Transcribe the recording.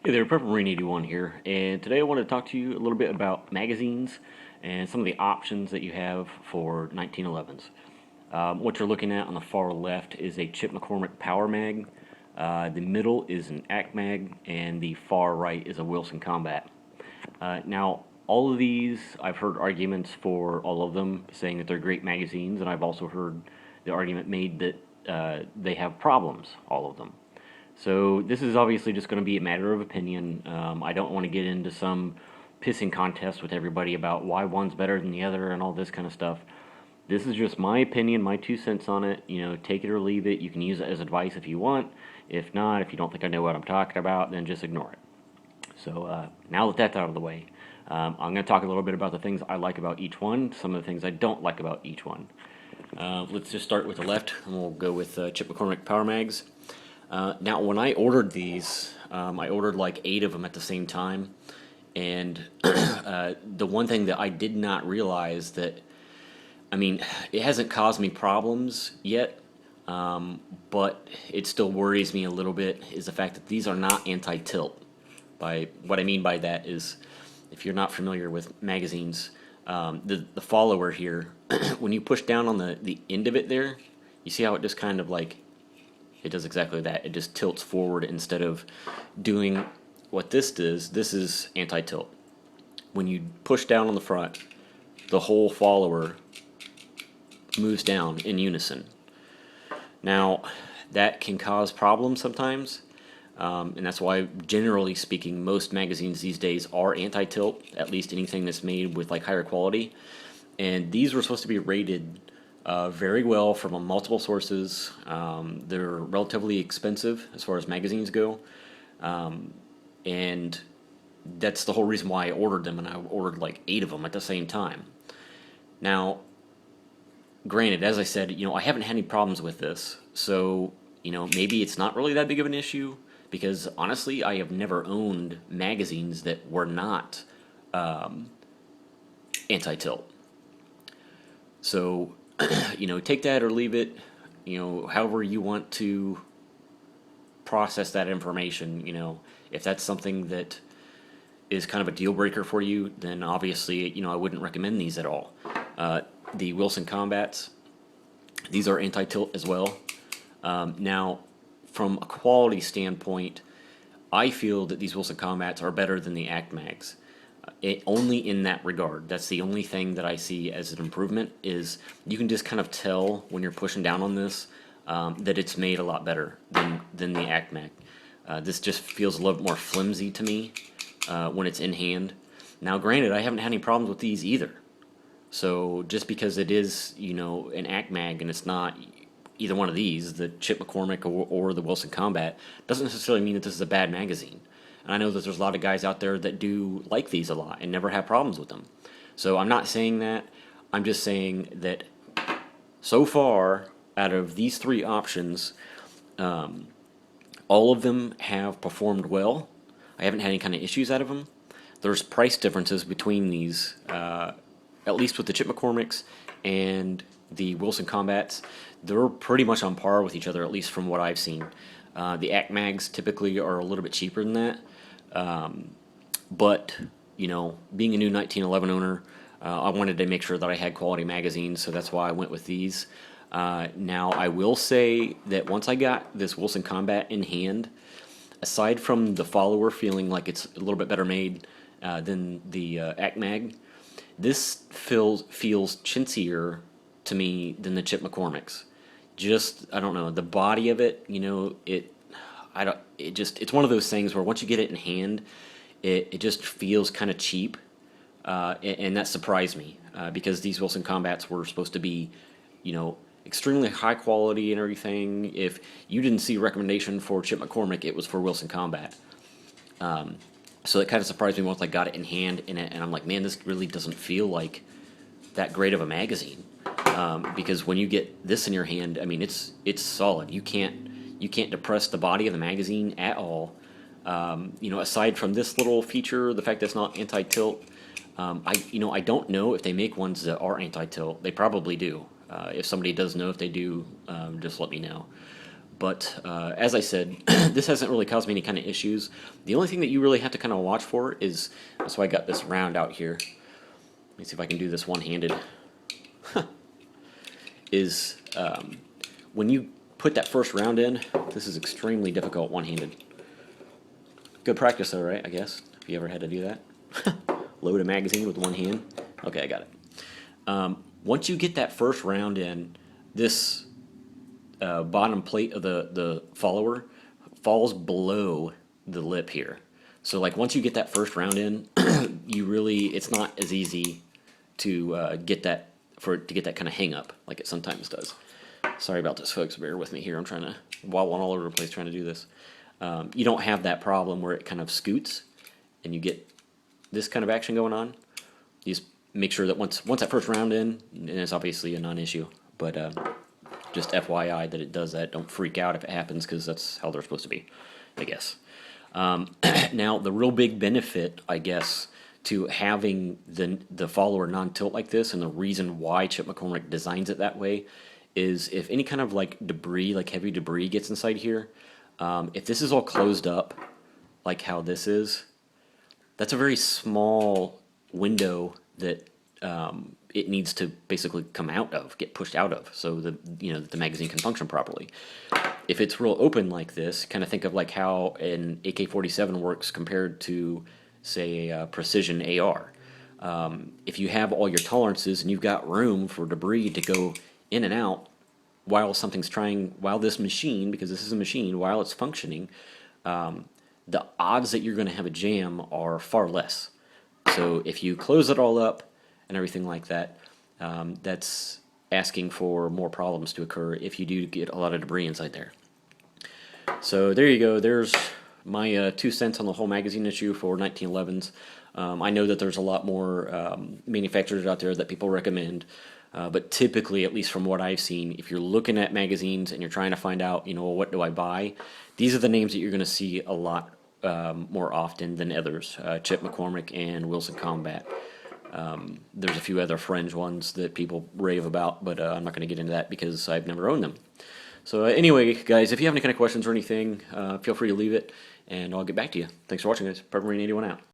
Hey there, Purple Marine 81 here, and today I want to talk to you a little bit about magazines and some of the options that you have for 1911s. What you're looking at on the far left is a Chip McCormick Power Mag, the middle is an Act Mag, and the far right is a Wilson Combat. Now, all of these, I've heard arguments for all of them, saying that they're great magazines, and I've also heard the argument made that they have problems, all of them. So this is obviously just going to be a matter of opinion. I don't want to get into some pissing contest with everybody about why one's better than the other and all this kind of stuff. This is just my opinion, my 2 cents on it. You know, take it or leave it. You can use it as advice if you want. If not, if you don't think I know what I'm talking about, then just ignore it. So now that that's out of the way, I'm going to talk a little bit about the things I like about each one, some of the things I don't like about each one. Let's just start with the left, and we'll go with Chip McCormick Power Mags. Now, when I ordered these, I ordered like 8 of them at the same time, and the one thing that I did not realize that, I mean, it hasn't caused me problems yet, but it still worries me a little bit, is the fact that these are not anti-tilt. By what I mean by that is, if you're not familiar with magazines, the follower here, when you push down on the end of it there, you see how it just kind of like, it does exactly that. It just tilts forward instead of doing what this does. This is anti-tilt. When you push down on the front, the whole follower moves down in unison. Now, that can cause problems sometimes, and that's why, generally speaking, most magazines these days are anti-tilt, at least anything that's made with like higher quality. And these were supposed to be rated very well from multiple sources. They're relatively expensive as far as magazines go, and that's the whole reason why I ordered them, and I ordered like 8 of them at the same time. Now, granted, as I said, you know, I haven't had any problems with this, so, you know, maybe it's not really that big of an issue, because honestly, I have never owned magazines that were not anti-tilt. So, you know, take that or leave it, you know, however you want to process that information. You know, if that's something that is kind of a deal breaker for you, then obviously, you know, I wouldn't recommend these at all. The Wilson Combats, these are anti-tilt as well. Now, from a quality standpoint, I feel that these Wilson Combats are better than the Act Mags. Only in that regard. That's the only thing that I see as an improvement, is you can just kind of tell when you're pushing down on this that it's made a lot better than the Act Mag. This just feels a little bit more flimsy to me when it's in hand. Now, granted, I haven't had any problems with these either. So just because it is, you know, an Act Mag and it's not either one of these, the Chip McCormick or the Wilson Combat, doesn't necessarily mean that this is a bad magazine. And I know that there's a lot of guys out there that do like these a lot and never have problems with them. So I'm not saying that. I'm just saying that so far, out of these 3 options, all of them have performed well. I haven't had any kind of issues out of them. There's price differences between these, at least with the Chip McCormicks and the Wilson Combats. They're pretty much on par with each other, at least from what I've seen. The Act Mags typically are a little bit cheaper than that. But, you know, being a new 1911 owner, I wanted to make sure that I had quality magazines, so that's why I went with these. Now, I will say that once I got this Wilson Combat in hand, aside from the follower feeling like it's a little bit better made than the Act Mag, this feels chintzier to me than the Chip McCormicks. Just, I don't know, the body of it, you know, it's one of those things where once you get it in hand, it just feels kind of cheap, and that surprised me, because these Wilson Combats were supposed to be, you know, extremely high quality and everything. If you didn't see a recommendation for Chip McCormick, it was for Wilson Combat. So it kind of surprised me once I got it in hand, and I'm like, man, this really doesn't feel like that great of a magazine, because when you get this in your hand, I mean, it's solid. You can't depress the body of the magazine at all. You know, aside from this little feature, the fact that it's not anti-tilt, I don't know if they make ones that are anti-tilt. They probably do. If somebody does know if they do, just let me know. But as I said, this hasn't really caused me any kind of issues. The only thing that you really have to kind of watch for is, so I got this round out here. Let me see if I can do this one-handed. Is when you put that first round in, this is extremely difficult one-handed. Good practice though, right? I guess, if you ever had to do that. Load a magazine with one hand. Okay, I got it. Once you get that first round in, this bottom plate of the follower falls below the lip here. So like once you get that first round in, it's not as easy to get that kind of hang up like it sometimes does. Sorry about this, folks. Bear with me here. I'm trying to wobbling all over the place trying to do this. You don't have that problem where it kind of scoots and you get this kind of action going on. You just make sure that once that first round in, and it's obviously a non-issue, but just FYI that it does that. Don't freak out if it happens, because that's how they're supposed to be, I guess. Now, the real big benefit, I guess, to having the follower non-tilt like this, and the reason why Chip McCormick designs it that way, is if any kind of like debris, like heavy debris, gets inside here, if this is all closed up, like how this is, that's a very small window that it needs to basically come out of, get pushed out of, so the magazine can function properly. If it's real open like this, kind of think of like how an AK-47 works compared to, say, a precision AR. If you have all your tolerances and you've got room for debris to go in and out while this machine, because this is a machine, while it's functioning, the odds that you're going to have a jam are far less. So if you close it all up and everything like that, that's asking for more problems to occur if you do get a lot of debris inside there. So there you go. There's my 2 cents on the whole magazine issue for 1911s. I know that there's a lot more manufacturers out there that people recommend, but typically, at least from what I've seen, if you're looking at magazines and you're trying to find out, what do I buy, these are the names that you're going to see a lot more often than others. Chip McCormick and Wilson Combat. There's a few other fringe ones that people rave about, but I'm not going to get into that because I've never owned them. So anyway, guys, if you have any kind of questions or anything, feel free to leave it, and I'll get back to you. Thanks for watching, guys. Purple Marine 81 out.